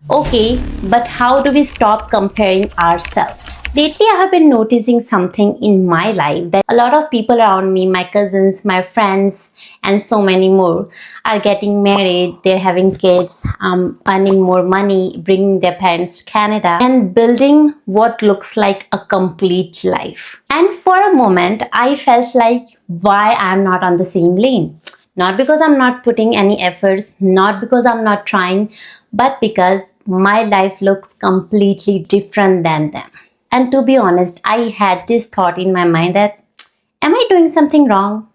Okay, but how do we stop comparing ourselves? Lately, I have been noticing something in my life that a lot of people around me, my cousins, my friends, and so many more, are getting married, they're having kids, earning more money, bringing their parents to Canada, and building what looks like a complete life. And for a moment, I felt like why I'm not on the same lane. Not because I'm not putting any efforts, not because I'm not trying, but because my life looks completely different than them. And to be honest, I had this thought in my mind that, am I doing something wrong?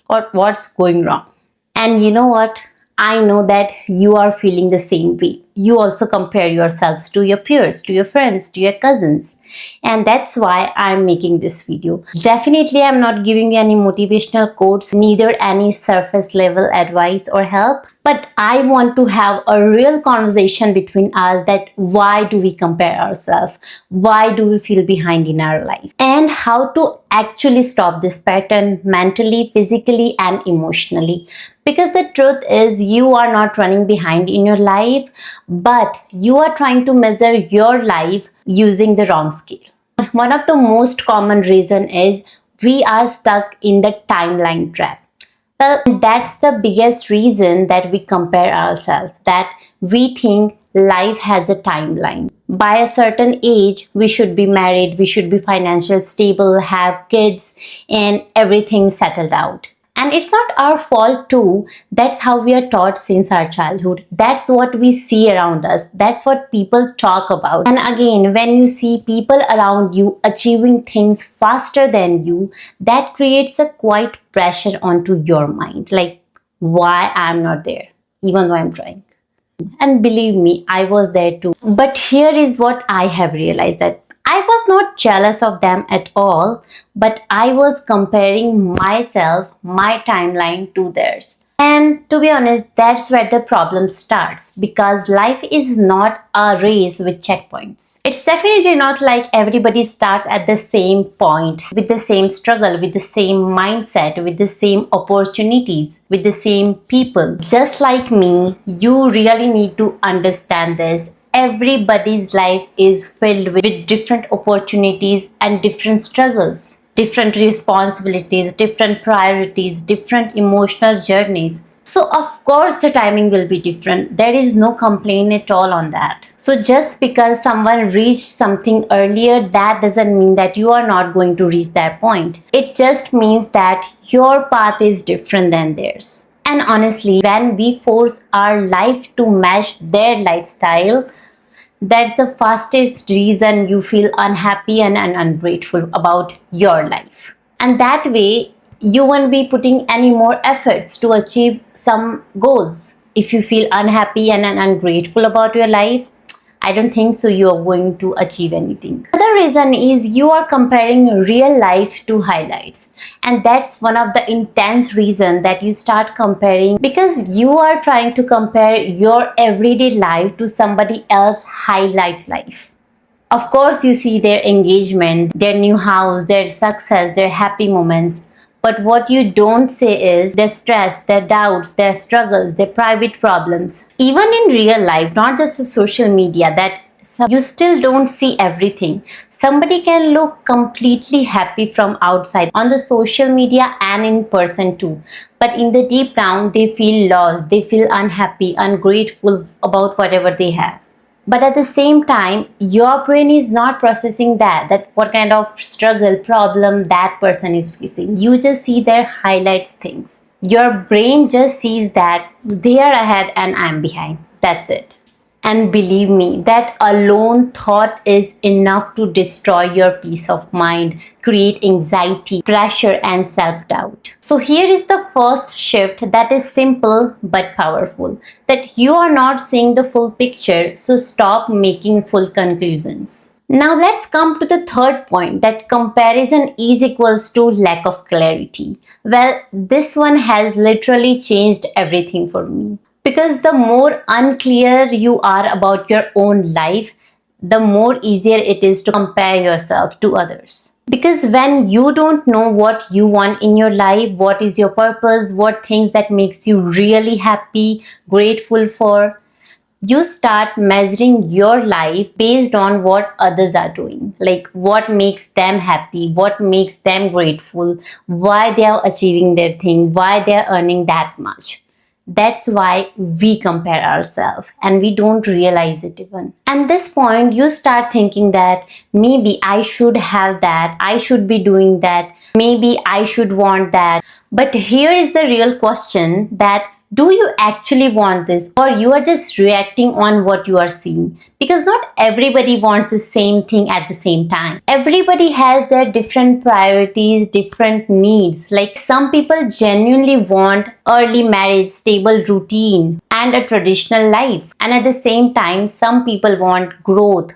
Or what's going wrong? And you know what? I know that you are feeling the same way. You also compare yourselves to your peers, to your friends, to your cousins. And that's why I'm making this video. Definitely, I'm not giving you any motivational quotes, neither any surface level advice or help. But I want to have a real conversation between us that why do we compare ourselves? Why do we feel behind in our life? And how to actually stop this pattern mentally, physically, and emotionally. Because the truth is, you are not running behind in your life, but you are trying to measure your life using the wrong scale. One of the most common reason is we are stuck in the timeline trap. Well, that's the biggest reason that we compare ourselves, that we think life has a timeline. By a certain age, we should be married, we should be financially stable, have kids, and everything settled out. And it's not our fault too. That's how we are taught since our childhood. That's what we see around us. That's what people talk about. And again, when you see people around you achieving things faster than you, that creates a quite pressure onto your mind. Like, why I'm not there, even though I'm trying. And believe me, I was there too. But here is what I have realized, that I was not jealous of them at all, but I was comparing myself, my timeline to theirs. And to be honest, that's where the problem starts, because life is not a race with checkpoints. It's definitely not like everybody starts at the same point, with the same struggle, with the same mindset, with the same opportunities, with the same people. Just like me, you really need to understand this. Everybody's life is filled with different opportunities and different struggles, different responsibilities, different priorities, different emotional journeys. So of course the timing will be different. There is no complaint at all on that. So just because someone reached something earlier, that doesn't mean that you are not going to reach that point. It just means that your path is different than theirs. And honestly, when we force our life to match their lifestyle, that's the fastest reason you feel unhappy and ungrateful about your life. And that way, you won't be putting any more efforts to achieve some goals. If you feel unhappy and ungrateful about your life, I don't think so you are going to achieve anything. Another reason is you are comparing real life to highlights. And that's one of the intense reasons that you start comparing, because you are trying to compare your everyday life to somebody else's highlight life. Of course, you see their engagement, their new house, their success, their happy moments. But what you don't say is their stress, their doubts, their struggles, their private problems. Even in real life, not just the social media, that you still don't see everything. Somebody can look completely happy from outside on the social media and in person too. But in the deep down, they feel lost, they feel unhappy, ungrateful about whatever they have. But at the same time, your brain is not processing that what kind of struggle, problem that person is facing. You just see their highlights things. Your brain just sees that they are ahead and I'm behind. That's it. And believe me, that alone thought is enough to destroy your peace of mind, create anxiety, pressure, and self-doubt. So here is the first shift that is simple but powerful. That you are not seeing the full picture, so stop making full conclusions. Now let's come to the third point, that comparison is equals to lack of clarity. Well, this one has literally changed everything for me. Because the more unclear you are about your own life, the more easier it is to compare yourself to others. Because when you don't know what you want in your life, what is your purpose, what things that makes you really happy, grateful for, You start measuring your life based on what others are doing, like what makes them happy, what makes them grateful, why they are achieving their thing, why they are earning that much. That's why we compare ourselves and we don't realize it even. At this point, you start thinking that maybe I should have that, I should be doing that, maybe I should want that. But here is the real question, that do you actually want this, or you are just reacting on what you are seeing? Because not everybody wants the same thing at the same time. Everybody has their different priorities, different needs. Like some people genuinely want early marriage, stable routine, and a traditional life. And at the same time, some people want growth,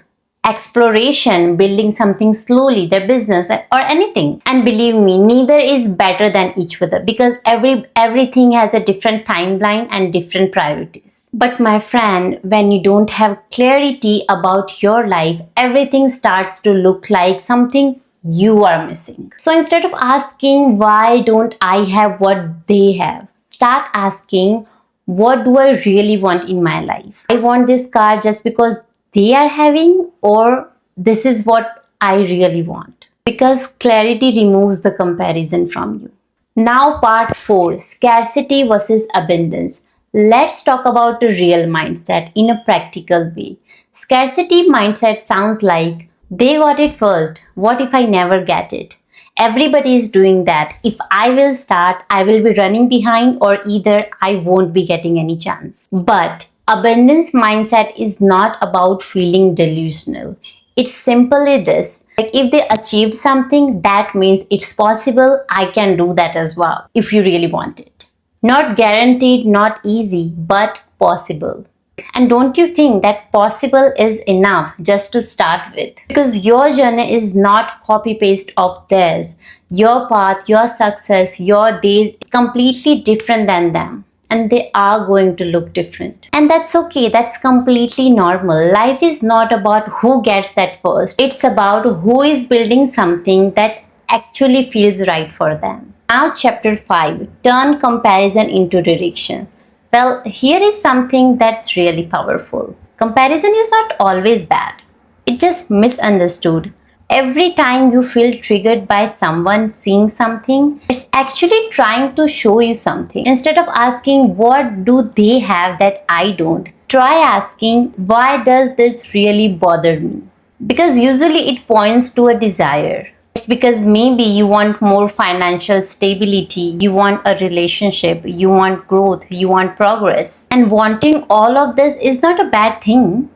exploration, building something slowly, their business or anything. And believe me, neither is better than each other, because everything has a different timeline and different priorities. But my friend, when you don't have clarity about your life, everything starts to look like something you are missing. So instead of asking why don't I have what they have, start asking, what do I really want in my life? I want this car just because they are having, or this is what I really want? Because clarity removes the comparison from you. Now part 4, scarcity versus abundance. Let's talk about a real mindset in a practical way. Scarcity mindset sounds like, they got it first, what if I never get it? Everybody is doing that. If I will start, I will be running behind, or either I won't be getting any chance. But abundance mindset is not about feeling delusional. It's simply this. Like if they achieved something, that means it's possible. I can do that as well if you really want it. Not guaranteed, not easy, but possible. And don't you think that possible is enough just to start with? Because your journey is not copy paste of theirs. Your path, your success, your days is completely different than them. And they are going to look different. And that's okay. That's completely normal. Life is not about who gets that first. It's about who is building something that actually feels right for them. Now chapter 5, turn comparison into direction. Well, here is something that's really powerful. Comparison is not always bad. It's just misunderstood. Every time you feel triggered by someone seeing something, it's actually trying to show you something. Instead of asking, what do they have that I don't? Try asking, why does this really bother me? Because usually it points to a desire. It's because maybe you want more financial stability, you want a relationship, you want growth, you want progress. And wanting all of this is not a bad thing.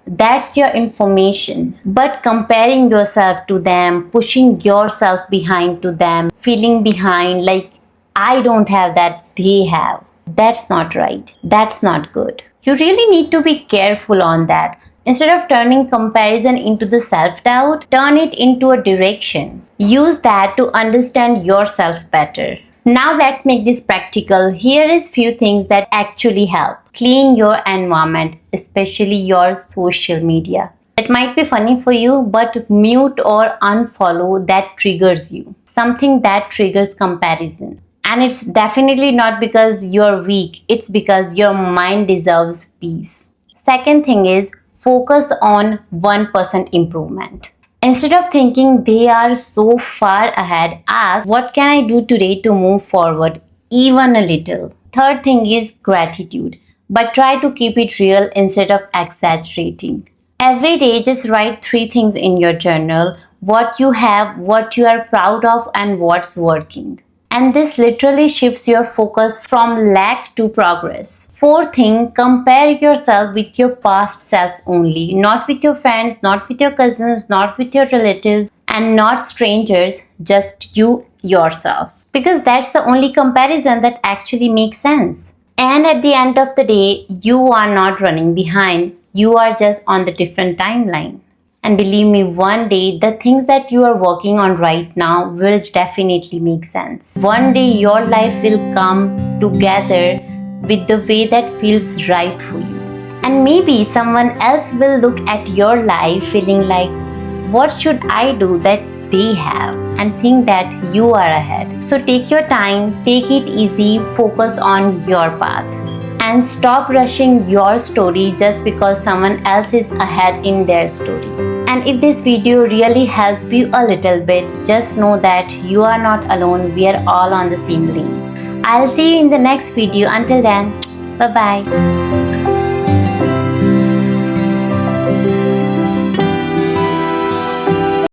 That's your information. But comparing yourself to them, pushing yourself behind to them, feeling behind like I don't have that they have, that's not right. That's not good. You really need to be careful on that. Instead of turning comparison into the self-doubt, turn it into a direction. Use that to understand yourself better. Now let's make this practical. Here is few things that actually help. Clean your environment, especially your social media. It might be funny for you, but mute or unfollow that triggers you. Something that triggers comparison. And it's definitely not because you're weak. It's because your mind deserves peace. Second thing is, focus on 1% improvement. Instead of thinking they are so far ahead, ask, what can I do today to move forward even a little? Third thing is gratitude, but try to keep it real instead of exaggerating. Every day, just write 3 things in your journal: what you have, what you are proud of, and what's working. And this literally shifts your focus from lack to progress. Fourth thing, compare yourself with your past self only, not with your friends, not with your cousins, not with your relatives, and not strangers, just you yourself. Because that's the only comparison that actually makes sense. And at the end of the day, you are not running behind, you are just on the different timeline. And believe me, one day, the things that you are working on right now will definitely make sense. One day, your life will come together with the way that feels right for you. And maybe someone else will look at your life feeling like, what should I do that they have? And think that you are ahead. So take your time, take it easy, focus on your path. and stop rushing your story just because someone else is ahead in their story. And if this video really helped you a little bit, just know that you are not alone. We are all on the same lane. I'll see you in the next video. Until then, bye bye.